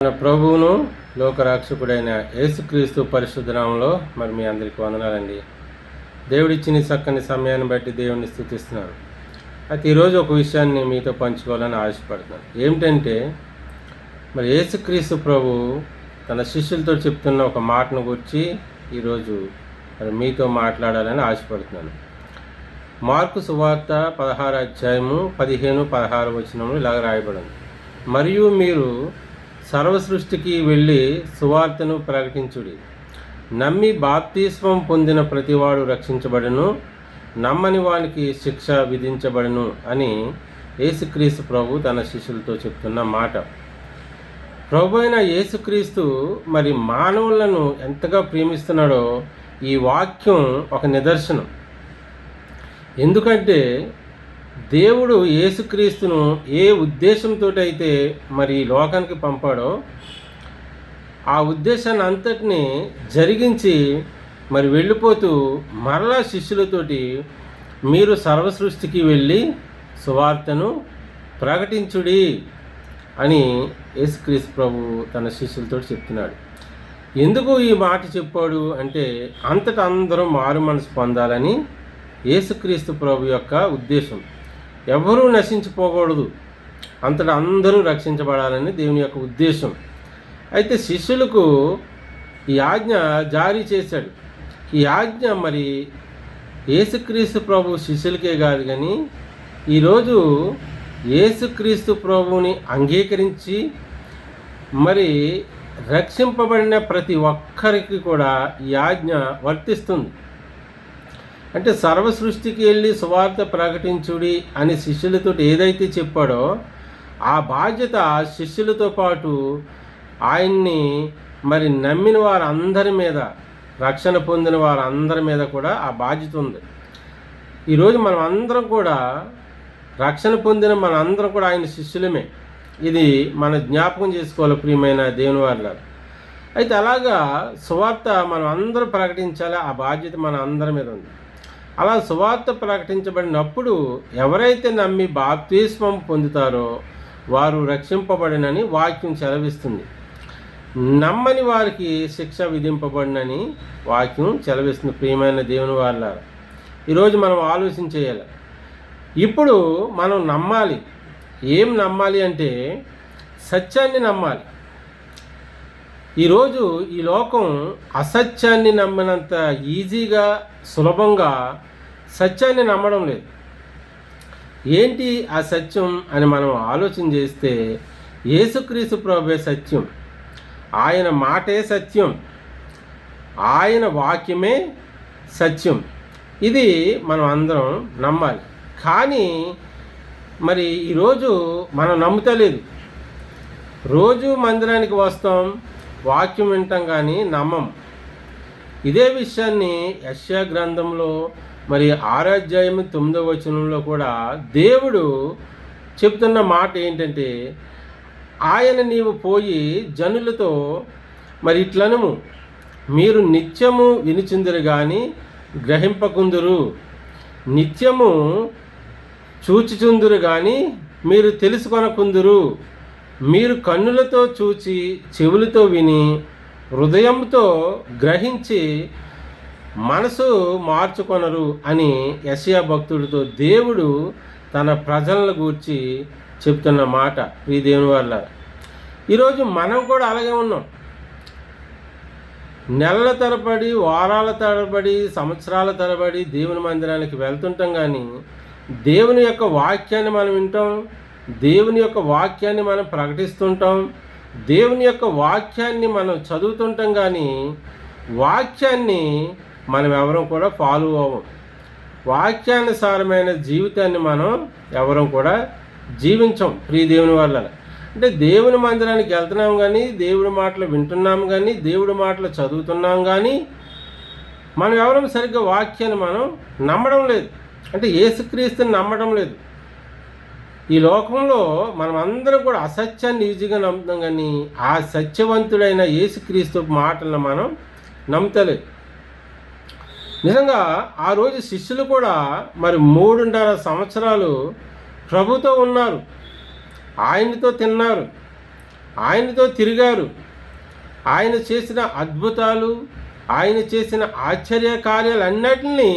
మన ప్రభువును లోకరక్షకుడైన యేసుక్రీస్తు పరిశుద్ధ నామములో మరి మీ అందరికీ వందనాలండి. దేవుడిచ్చిన చక్కని సమయాన్ని బట్టి దేవుడిని స్తుతిస్తున్నాను. అయితే ఈరోజు ఒక విషయాన్ని మీతో పంచుకోవాలని ఆశపడుతున్నాను. ఏమిటంటే మరి యేసుక్రీస్తు ప్రభు తన శిష్యులతో చెప్తున్న ఒక మాటను గురించి ఈరోజు మరి మీతో మాట్లాడాలని ఆశపడుతున్నాను. మార్కు సువార్త 16 అధ్యాయము 15-16 వచనములు ఇలాగ రాయబడింది. మరియు మీరు సర్వ సృష్టికి వెళ్ళి సువార్తను ప్రకటించుడి. నమ్మి బాప్తిస్మం పొందిన ప్రతివాడు రక్షించబడును, నమ్మని వానికి శిక్ష విధించబడును అని యేసుక్రీస్తు ప్రభు తన శిష్యులతో చెప్తున్న మాట. ప్రభు అయిన యేసుక్రీస్తు మరి మానవులను ఎంతగా ప్రేమిస్తున్నాడో ఈ వాక్యం ఒక నిదర్శనం. ఎందుకంటే దేవుడు యేసుక్రీస్తును ఏ ఉద్దేశంతో అయితే మరి లోకానికి పంపాడో ఆ ఉద్దేశాన్ని అంతటిని జరిగించి మరి వెళ్ళిపోతూ మరలా శిష్యులతోటి మీరు సర్వసృష్టికి వెళ్ళి సువార్తను ప్రకటించుడి అని యేసుక్రీస్తు ప్రభు తన శిష్యులతో చెప్తున్నాడు. ఎందుకు ఈ మాట చెప్పాడు అంటే అంతటా అందరూ మారు మనసు పొందాలని యేసుక్రీస్తు ప్రభు యొక్క ఉద్దేశం. ఎవరూ నశించిపోకూడదు, అంతటా అందరూ రక్షించబడాలని దేవుని యొక్క ఉద్దేశం. అయితే శిష్యులకు ఈ ఆజ్ఞ జారీ చేశాడు. ఈ ఆజ్ఞ మరి యేసుక్రీస్తు ప్రభు శిష్యులకే కాదు, కానీ ఈరోజు యేసుక్రీస్తు ప్రభువుని అంగీకరించి మరి రక్షింపబడిన ప్రతి ఒక్కరికి కూడా ఈ ఆజ్ఞ వర్తిస్తుంది. అంటే సర్వ సృష్టికి వెళ్ళి సువార్త ప్రకటించుడి అని శిష్యులతో ఏదైతే చెప్పాడో ఆ బాధ్యత శిష్యులతో పాటు ఆయన్ని మరి నమ్మిన వారందరి మీద, రక్షణ పొందిన వారందరి మీద కూడా ఆ బాధ్యత ఉంది. ఈరోజు మనం అందరం కూడా రక్షణ పొందిన మన అందరం కూడా ఆయన శిష్యులమే. ఇది మన జ్ఞాపకం చేసుకోవాలి ప్రియమైన దేవుని వారులారా. అయితే అలాగా సువార్త మనం అందరూ ప్రకటించాలి, ఆ బాధ్యత మన అందరి మీద ఉంది. అలా సువార్త ప్రకటించబడినప్పుడు ఎవరైతే నమ్మి బాప్తిస్మం పొందుతారో వారు రక్షింపబడినని వాక్యం సెలవిస్తుంది. నమ్మని వారికి శిక్ష విధింపబడినని వాక్యం సెలవిస్తుంది. ప్రియమైన దేవుని వారులారా, ఈరోజు మనం ఆలోచన చేయాలి. ఇప్పుడు మనం నమ్మాలి. ఏం నమ్మాలి అంటే సత్యాన్ని నమ్మాలి. ఈరోజు ఈ లోకం అసత్యాన్ని నమ్మినంత ఈజీగా, సులభంగా సత్యాన్ని నమ్మడం లేదు. ఏంటి ఆ సత్యం అని మనం ఆలోచన చేస్తే యేసుక్రీస్తు ప్రభువే సత్యం. ఆయన మాటే సత్యం, ఆయన వాక్యమే సత్యం. ఇది మనం అందరం నమ్మాలి. కానీ మరి ఈరోజు మనం నమ్ముతలేదు. రోజు మందిరానికి వస్తాం, వాక్యం వింటాం, కానీ నమ్మం. ఇదే విషయాన్ని యెషయా గ్రంథంలో మరి 6వ అధ్యాయము 9వ వచనంలో కూడా దేవుడు చెప్తున్న మాట ఏంటంటే, ఆయన నీవు పోయి జనులతో మరి ఇట్లనుము, మీరు నిత్యము వినుచుందురు కానీ గ్రహింపకుందురు, నిత్యము చూచుచుందురు కానీ మీరు తెలుసుకొనకుందురు, మీరు కన్నులతో చూచి చెవులతో విని హృదయంతో గ్రహించి మనసు మార్చుకొనరు అని యెషయా భక్తుడితో దేవుడు తన ప్రజలను గూర్చి చెప్తున్న మాట. ఈ దేవుని వల్ల ఈరోజు మనం కూడా అలాగే ఉన్నాం. నెలల తరబడి, వారాల తరబడి, సంవత్సరాల తరబడి దేవుని మందిరానికి వెళ్తుంటాం, కానీ దేవుని యొక్క వాక్యాన్ని మనం వింటాం, దేవుని యొక్క వాక్యాన్ని మనం ప్రకటిస్తుంటాం, దేవుని యొక్క వాక్యాన్ని మనం చదువుతుంటాం, కానీ వాక్యాన్ని మనం ఎవరం కూడా ఫాలో అవ్వం. వాక్యానుసారమైన జీవితాన్ని మనం ఎవరం కూడా జీవించం. ప్రియ దేవుని వల్ల అంటే దేవుని మందిరానికి వెళ్తున్నాం, కానీ దేవుడి మాటలు వింటున్నాం, కానీ దేవుడి మాటలు చదువుతున్నాం, కానీ మనం ఎవరం సరిగ్గా వాక్యాన్ని మనం నమ్మడం లేదు. అంటే యేసుక్రీస్తుని నమ్మడం లేదు. ఈ లోకంలో మనం అందరం కూడా అసత్యాన్ని ఈజీగా నమ్ముతాం, కానీ ఆ సత్యవంతుడైన యేసుక్రీస్తు మాటలను మనం నమ్ముతలేదు. నిజంగా ఆ రోజు శిష్యులు కూడా మరి 3.5 సంవత్సరాలు ప్రభుతో ఉన్నారు, ఆయనతో తిన్నారు, ఆయనతో తిరిగారు, ఆయన చేసిన అద్భుతాలు, ఆయన చేసిన ఆశ్చర్య కార్యాలన్నిటినీ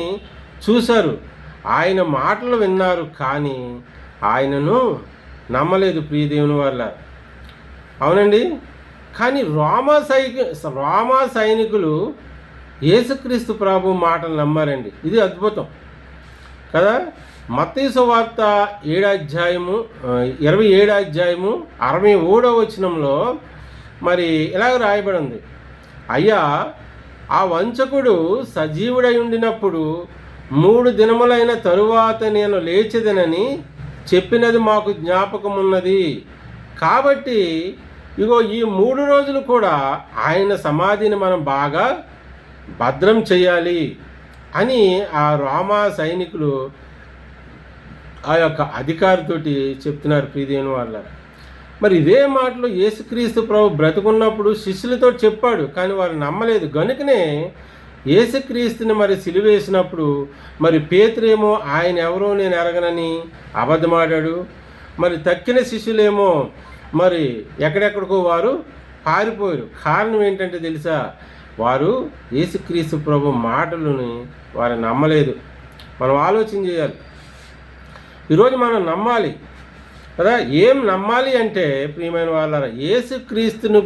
చూశారు, ఆయన మాటలు విన్నారు, కానీ ఆయనను నమ్మలేదు ప్రియదేవుని వల్ల. అవునండి. కానీ రోమా సైనికులు యేసుక్రీస్తు ప్రభు మాటలు నమ్మారండి. ఇది అద్భుతం కదా. మత్తయి సువార్త 27 అధ్యాయము 67వ వచనంలో మరి ఇలాగ రాయబడి ఉంది, అయ్యా ఆ వంచకుడు సజీవుడై ఉండినప్పుడు 3 దినములైన తరువాత నేను లేచెదనని చెప్పినది మాకు జ్ఞాపకం ఉన్నది. కాబట్టి ఇగో ఈ 3 రోజులు కూడా ఆయన సమాధిని మనం బాగా భద్రం చేయాలి అని ఆ రోమా సైనికులు ఆ యొక్క అధికారితోటి చెప్తున్నారు ప్రియదేవుని వాళ్ళ. మరి ఇదే మాటలు యేసుక్రీస్తు ప్రభు బ్రతుకున్నప్పుడు శిష్యులతో చెప్పాడు, కానీ వారు నమ్మలేదు. గనుకనే యేసుక్రీస్తుని మరి సిలువేసినప్పుడు మరి పేతురేమో ఆయన ఎవరో నేను ఎరగనని అబద్ధమాడాడు. మరి తక్కిన శిష్యులేమో మరి ఎక్కడెక్కడికో వారు పారిపోయారు. కారణం ఏంటంటే తెలుసా, వారు యేసుక్రీస్తు ప్రభు మాటలని వారు నమ్మలేదు. మనం ఆలోచన చేయాలి. ఈరోజు మనం నమ్మాలి కదా. ఏం నమ్మాలి అంటే ప్రియమైన వాళ్ళ, యేసుక్రీస్తుని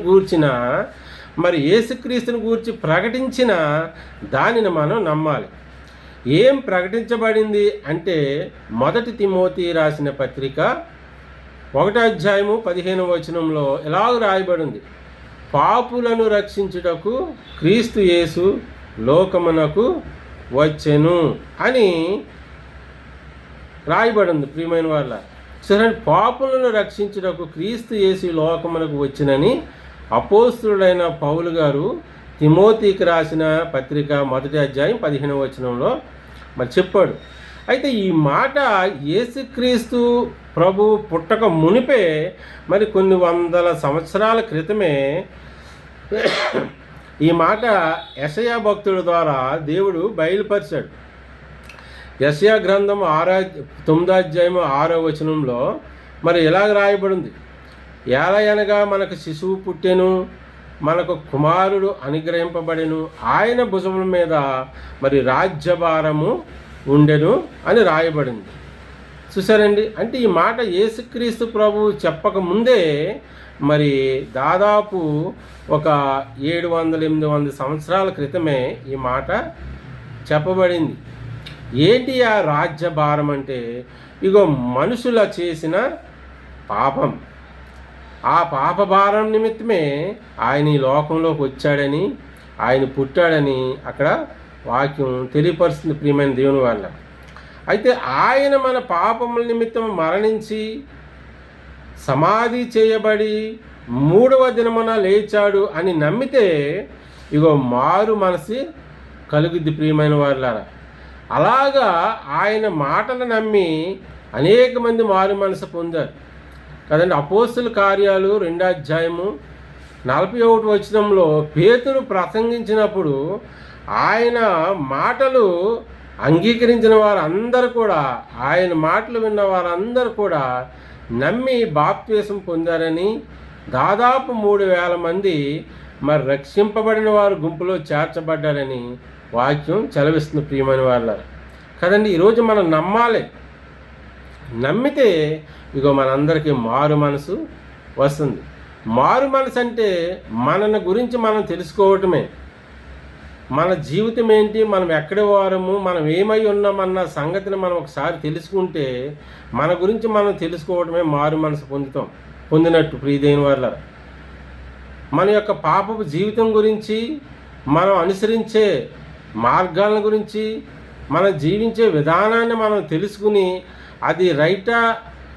గూర్చి ప్రకటించిన దానిని మనం నమ్మాలి. ఏం ప్రకటించబడింది అంటే 1 తిమోతి రాసిన పత్రిక 1వ అధ్యాయము 15వ వచనంలో ఇలాగ రాయబడింది, పాపులను రక్షించుటకు క్రీస్తు యేసు లోకమునకు వచ్చెను అని రాయబడింది ప్రియమైన వాళ్ళ. సరే, పాపులను రక్షించుటకు క్రీస్తు యేసు లోకమునకు వచ్చినని అపోస్తులుడైన పౌలు గారు తిమోతికి రాసిన పత్రిక 1వ అధ్యాయం 15వ వచనంలో మరి చెప్పాడు. అయితే ఈ మాట యేసుక్రీస్తు ప్రభు పుట్టక మునిపే మరి కొన్ని వందల సంవత్సరాల క్రితమే ఈ మాట యెషయా భక్తుల ద్వారా దేవుడు బయలుపరిచాడు. యెషయా గ్రంథం 9వ అధ్యాయం 6వ వచనంలో మరి ఇలాగ రాయబడింది, ఏలయనగా మనకు శిశువు పుట్టెను, మనకు కుమారుడు అనుగ్రహింపబడెను, ఆయన భుజముల మీద మరి రాజ్యభారము ఉండెను అని రాయబడింది. చూసారండి. అంటే ఈ మాట యేసుక్రీస్తు ప్రభు చెప్పక ముందే మరి దాదాపు ఒక 700-800 సంవత్సరాల క్రితమే ఈ మాట చెప్పబడింది. ఏంటి ఆ రాజ్యభారం అంటే, ఇగో మనుషుల చేసిన పాపం, ఆ పాప భారం నిమిత్తమే ఆయన ఈ లోకంలోకి వచ్చాడని, ఆయన పుట్టాడని అక్కడ వాక్యం తెలియపరుస్తుంది ప్రియమైన దేవుని వాళ్ళ. అయితే ఆయన మన పాపముల నిమిత్తం మరణించి సమాధి చేయబడి 3వ దినమున లేచాడు అని నమ్మితే ఇగో మారు మనసు కలుగుద్ది ప్రియమైన వాళ్ళారా. అలాగా ఆయన మాటలు నమ్మి అనేక మంది మారు మనసు పొందారు కదండి. అపోస్తుల కార్యాలు 2వ అధ్యాయము 41వ వచనంలో పేతురు ప్రసంగించినప్పుడు ఆయన మాటలు అంగీకరించిన వారందరూ కూడా, ఆయన మాటలు విన్న వారందరూ కూడా నమ్మి బాప్తిసం పొందారని, దాదాపు 3,000 మంది మరి రక్షింపబడిన వారు గుంపులో చేర్చబడ్డారని వాక్యం చలవిస్తుంది ప్రియమైన వాళ్ళ కదండి. ఈరోజు మనం నమ్మాలి. నమ్మితే ఇగో మనందరికీ మారు మనసు వస్తుంది. మారు మనసు అంటే మనని గురించి మనం తెలుసుకోవటమే. మన జీవితం ఏంటి, మనం ఎక్కడి వారము, మనం ఏమై ఉన్నామన్న సంగతిని మనం ఒకసారి తెలుసుకుంటే మన గురించి మనం తెలుసుకోవడమే మారు మనసు పొందినట్టు ప్రియదైన వాళ్ళ. మన యొక్క పాపపు జీవితం గురించి, మనం అనుసరించే మార్గాల గురించి, మనం జీవించే విధానాన్ని మనం తెలుసుకుని అది రైటా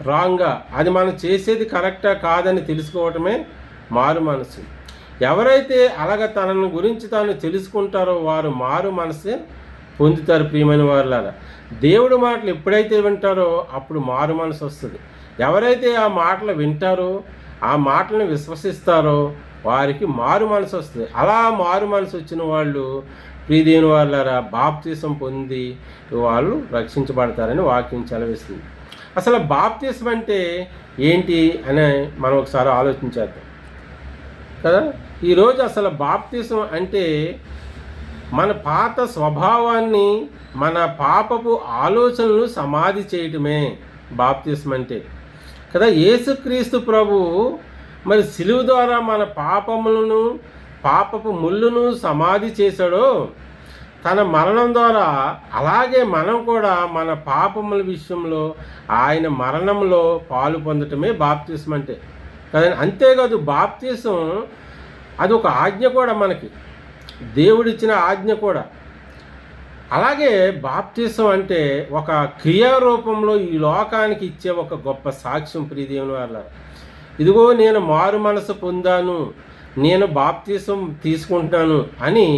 రాంగా, అది మనం చేసేది కరెక్టా కాదని తెలుసుకోవటమే మారు మనసు. ఎవరైతే అలాగ తనను గురించి తాను తెలుసుకుంటారో వారు మారు మనసు పొందుతారు ప్రియమైన వాళ్ళ. దేవుడి మాటలు ఎప్పుడైతే వింటారో అప్పుడు మారు మనసు వస్తుంది. ఎవరైతే ఆ మాటలు వింటారో, ఆ మాటలను విశ్వసిస్తారో వారికి మారు మనసు వస్తుంది. అలా మారు మనసు వచ్చిన వాళ్ళు ప్రియదేవుని వాళ్ళారా బాప్తిసం పొంది వాళ్ళు రక్షించబడతారని వాక్యం చలవిస్తుంది. అసలు బాప్తిసం అంటే ఏంటి అని మనం ఒకసారి ఆలోచించేద్దాం. కదా. ఈరోజు అసలు బాప్తిసం అంటే మన పాత స్వభావాన్ని, మన పాపపు ఆలోచనలు సమాధి చేయటమే బాప్తిసం అంటే కదా. యేసుక్రీస్తు ప్రభువు మరి సిలువ ద్వారా మన పాపములను, పాపపు ముళ్ళును సమాధి చేశాడో తన మరణం ద్వారా, అలాగే మనం కూడా మన పాపముల విషయంలో ఆయన మరణంలో పాలు పొందటమే బాప్తిసం అంటే కదండి. అంతేకాదు, బాప్తిసం అది ఒక ఆజ్ఞ కూడా, మనకి దేవుడిచ్చిన ఆజ్ఞ కూడా. అలాగే బాప్తిసం అంటే ఒక క్రియారూపంలో ఈ లోకానికి ఇచ్చే ఒక గొప్ప సాక్ష్యం. ప్రియదేవుని వాళ్ళారా, ఇదిగో నేను మారు మనసు పొందాను, నేను బాప్తిసం తీసుకుంటున్నాను అని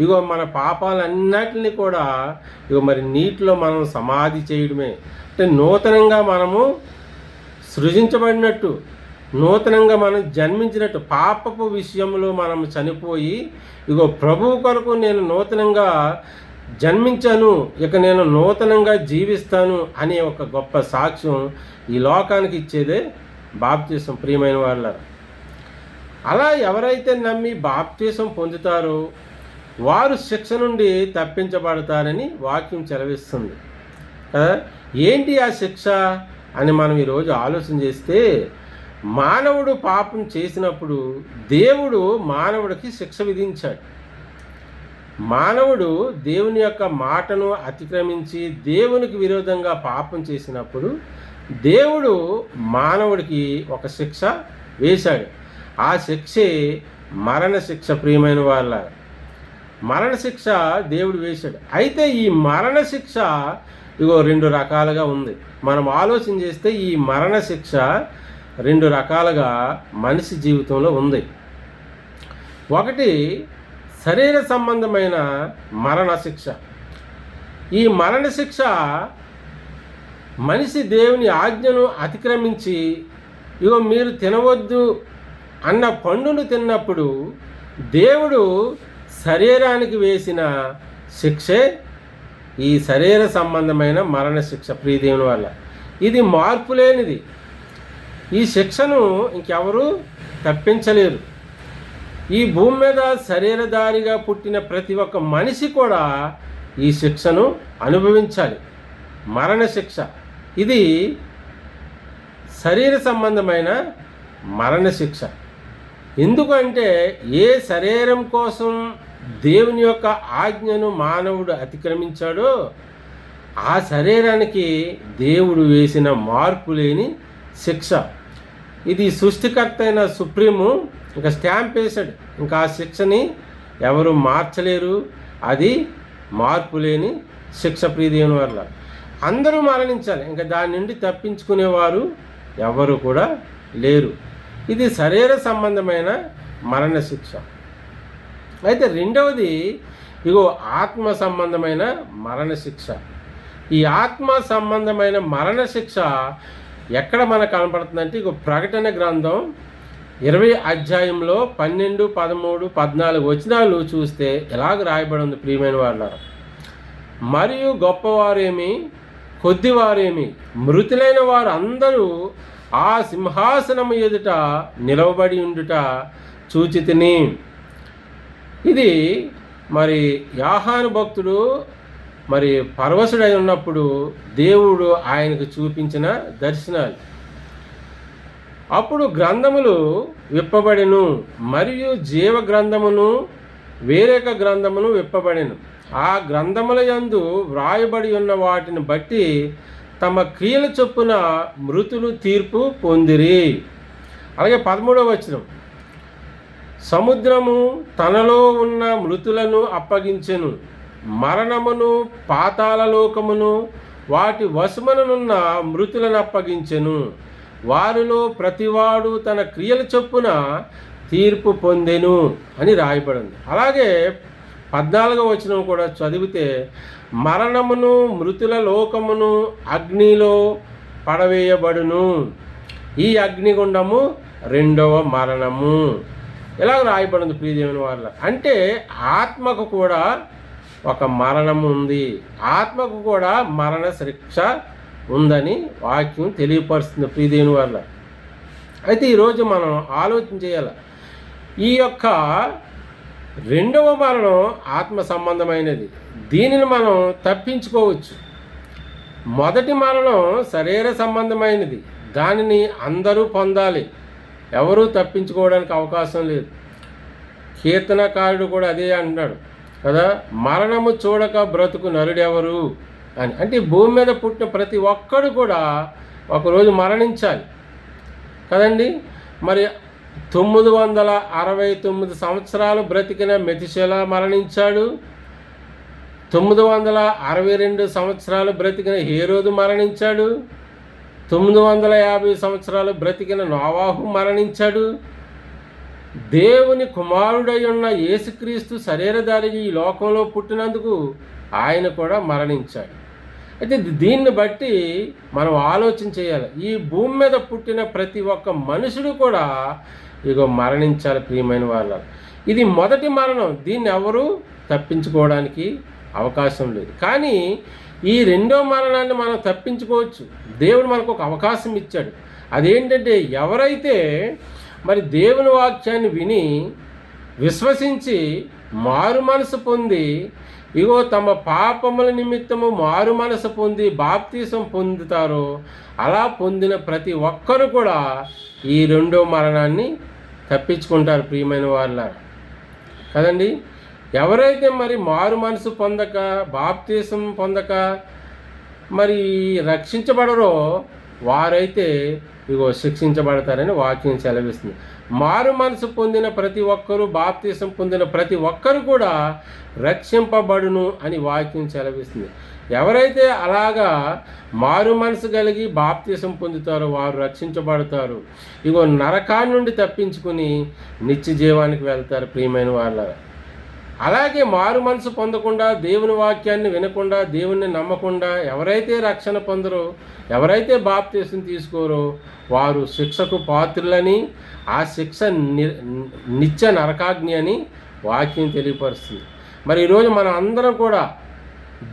ఇగో మన పాపాలన్నిటిని కూడా ఇగో మరి నీటిలో మనం సమాధి చేయడమే. అంటే నూతనంగా మనము సృజించబడినట్టు, నూతనంగా మనం జన్మించినట్టు, పాపపు విషయంలో మనం చనిపోయి ఇగో ప్రభువు కొరకు నేను నూతనంగా జన్మించాను, ఇక నేను నూతనంగా జీవిస్తాను అనే ఒక గొప్ప సాక్ష్యం ఈ లోకానికి ఇచ్చేదే బాప్తిసం. ప్రియమైన వాళ్ళారా, అలా ఎవరైతే నమ్మి బాప్తిసం పొందుతారో వారు శిక్ష నుండి తప్పించబడతారని వాక్యం చెలవిస్తుంది కదా. ఏంటి ఆ శిక్ష అని మనం ఈరోజు ఆలోచన చేస్తే, మానవుడు పాపం చేసినప్పుడు దేవుడు మానవుడికి శిక్ష విధించాడు. మానవుడు దేవుని యొక్క మాటను అతిక్రమించి దేవునికి విరోధంగా పాపం చేసినప్పుడు దేవుడు మానవుడికి ఒక శిక్ష వేశాడు. ఆ శిక్షే మరణశిక్ష. ప్రియమైన వాళ్ళ, మరణశిక్ష దేవుడు వేశాడు. అయితే ఈ మరణశిక్ష ఇగో రెండు రకాలుగా ఉంది. మనం ఆలోచన చేస్తే ఈ మరణశిక్ష రెండు రకాలుగా మనిషి జీవితంలో ఉంది. ఒకటి శరీర సంబంధమైన మరణశిక్ష. ఈ మరణశిక్ష మనిషి దేవుని ఆజ్ఞను అతిక్రమించి ఇగో మీరు తినవద్దు అన్న పండును తిన్నప్పుడు దేవుడు శరీరానికి వేసిన శిక్షే ఈ శరీర సంబంధమైన మరణశిక్ష. ప్రియదేవుని వల్ల ఇది మార్పు లేనిది. ఈ శిక్షను ఇంకెవరూ తప్పించలేరు. ఈ భూమి మీద శరీరధారిగా పుట్టిన ప్రతి ఒక్క మనిషి కూడా ఈ శిక్షను అనుభవించాలి, మరణశిక్ష. ఇది శరీర సంబంధమైన మరణశిక్ష. ఎందుకంటే ఏ శరీరం కోసం దేవుని యొక్క ఆజ్ఞను మానవుడు అతిక్రమించాడో ఆ శరీరానికి దేవుడు వేసిన మార్పు లేని శిక్ష. ఇది సృష్టికర్త అయిన సుప్రీము ఇంకా స్టాంప్ వేశాడు. ఇంకా ఆ శిక్షని ఎవరు మార్చలేరు. అది మార్పు లేని శిక్ష. ప్రియదేవుని వల్ల అందరూ మరణించాలి, ఇంకా దాని నుండి తప్పించుకునేవారు ఎవరు కూడా లేరు. ఇది శరీర సంబంధమైన మరణశిక్ష. అయితే రెండవది ఇగో ఆత్మ సంబంధమైన మరణశిక్ష. ఈ ఆత్మ సంబంధమైన మరణశిక్ష ఎక్కడ మనకు కనపడుతుందంటే ఇగో ప్రకటన గ్రంథం 20 అధ్యాయంలో 12, 13, 14 వచనాలు చూస్తే ఎలాగ రాయబడి ఉంది. ప్రియమైన వాళ్ళ, మరియు గొప్పవారేమి కొద్దివారేమి మృతులైన వారు అందరూ ఆ సింహాసనము ఎదుట నిలవబడి ఉండుట చూచితిని. ఇది మరి యోహాను భక్తుడు మరి పరవశుడై ఉన్నప్పుడు దేవుడు ఆయనకు చూపించిన దర్శనాలు. అప్పుడు గ్రంథములు విప్పబడెను, మరియు జీవ గ్రంథమును వేరొక గ్రంథమును విప్పబడెను. ఆ గ్రంథముల యందు వ్రాయబడి ఉన్న వాటిని బట్టి తమ క్రియల చొప్పున మృతులు తీర్పు పొందిరి. అలాగే 13వ వచనం, సముద్రము తనలో ఉన్న మృతులను అప్పగించెను, మరణమును పాతాళలోకమును వాటి వశముననున్న మృతులను అప్పగించెను, వారిలో ప్రతివాడు తన క్రియల చొప్పున తీర్పు పొందెను అని రాయబడింది. అలాగే 14వ వచనం కూడా చదివితే, మరణమును మృతుల లోకమును అగ్నిలో పడవేయబడును, ఈ అగ్నిగుండము రెండవ మరణము. ఇలాగ రాయబడింది. ప్రియదేవుని వాళ్ళ, అంటే ఆత్మకు కూడా ఒక మరణం ఉంది, ఆత్మకు కూడా మరణ శిక్ష ఉందని వాక్యం తెలియపరుస్తుంది. ప్రియదేవుని వాళ్ళ, అయితే ఈరోజు మనం ఆలోచన చేయాలి. ఈ యొక్క రెండవ మరణం ఆత్మ సంబంధమైనది. దీనిని మనం తప్పించుకోవచ్చు. మొదటి మరణం శరీర సంబంధమైనది. దానిని అందరూ పొందాలి, ఎవరూ తప్పించుకోవడానికి అవకాశం లేదు. కీర్తనకారుడు కూడా అదే అంటున్నాడు కదా, మరణము చూడక బ్రతుకు నరుడెవరు అని. అంటే భూమి మీద పుట్టిన ప్రతి ఒక్కడు కూడా ఒకరోజు మరణించాలి కదండి. మరి 969 సంవత్సరాలు బ్రతికిన మెతుషెల మరణించాడు. 962 సంవత్సరాలు బ్రతికిన హేరోదు మరణించాడు. 950 సంవత్సరాలు బ్రతికిన నోవాహు మరణించాడు. దేవుని కుమారుడై ఉన్న యేసుక్రీస్తు శరీరధారి ఈ లోకంలో పుట్టినందుకు ఆయన కూడా మరణించాడు. అయితే దీన్ని బట్టి మనం ఆలోచన చేయాలి. ఈ భూమి మీద పుట్టిన ప్రతి ఒక్క మనుషుడు కూడా ఇగో మరణించాలి ప్రియమైన వాళ్ళ. ఇది మొదటి మరణం. దీన్ని ఎవరు తప్పించుకోవడానికి అవకాశం లేదు. కానీ ఈ రెండో మరణాన్ని మనం తప్పించుకోవచ్చు. దేవుడు మనకు ఒక అవకాశం ఇచ్చాడు. అదేంటంటే, ఎవరైతే మరి దేవుని వాక్యాన్ని విని విశ్వసించి మారు మనసు పొంది ఇగో తమ పాపముల నిమిత్తము మారు మనసు పొంది బాప్తీసం పొందుతారో, అలా పొందిన ప్రతి ఒక్కరు కూడా ఈ రెండో మరణాన్ని తప్పించుకుంటారు ప్రియమైన వాళ్ళ కదండి. ఎవరైతే మరి మారు మనసు పొందక బాప్తీసం పొందక మరి రక్షించబడరో వారైతే ఇగో శిక్షించబడతారని వాక్యం సెలవిస్తుంది. మారు మనసు పొందిన ప్రతి ఒక్కరూ, బాప్తీసం పొందిన ప్రతి ఒక్కరు కూడా రక్షింపబడును అని వాక్యం సెలవిస్తుంది. ఎవరైతే అలాగా మారు మనసు కలిగి బాప్తీసం పొందుతారో వారు రక్షించబడతారు. ఇగో నరకాన్ని నుండి తప్పించుకుని నిత్య జీవానికి వెళ్తారు ప్రియమైన వాళ్ళ. అలాగే మారు మనసు పొందకుండా, దేవుని వాక్యాన్ని వినకుండా, దేవుణ్ణి నమ్మకుండా ఎవరైతే రక్షణ పొందరో, ఎవరైతే బాప్తీసం తీసుకోరో వారు శిక్షకు పాత్రులని, ఆ శిక్ష నిత్య నరకాగ్ని అని వాక్యం తెలియపరుస్తుంది. మరి ఈరోజు మనం అందరం కూడా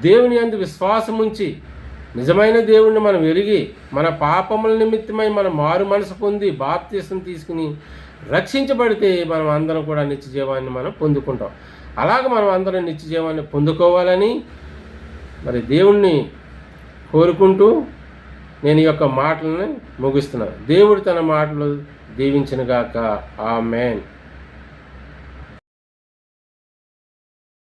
దేవుని యందు విశ్వాసం ఉంచి నిజమైన దేవుణ్ణి మనం ఎరిగి మన పాపముల నిమిత్తమై మనం మారు మనసు పొంది బాప్తీసం తీసుకుని రక్షించబడితే మనం అందరం కూడా నిత్య జీవాన్ని మనం పొందుకుంటాం. అలాగే మనం అందరం నిత్య జీవాన్ని పొందుకోవాలని మరి దేవుణ్ణి కోరుకుంటూ నేను ఈ యొక్క మాటలను ముగిస్తున్నాను. దేవుడు తన మాటలు దీవించునుగాక. ఆమేన్.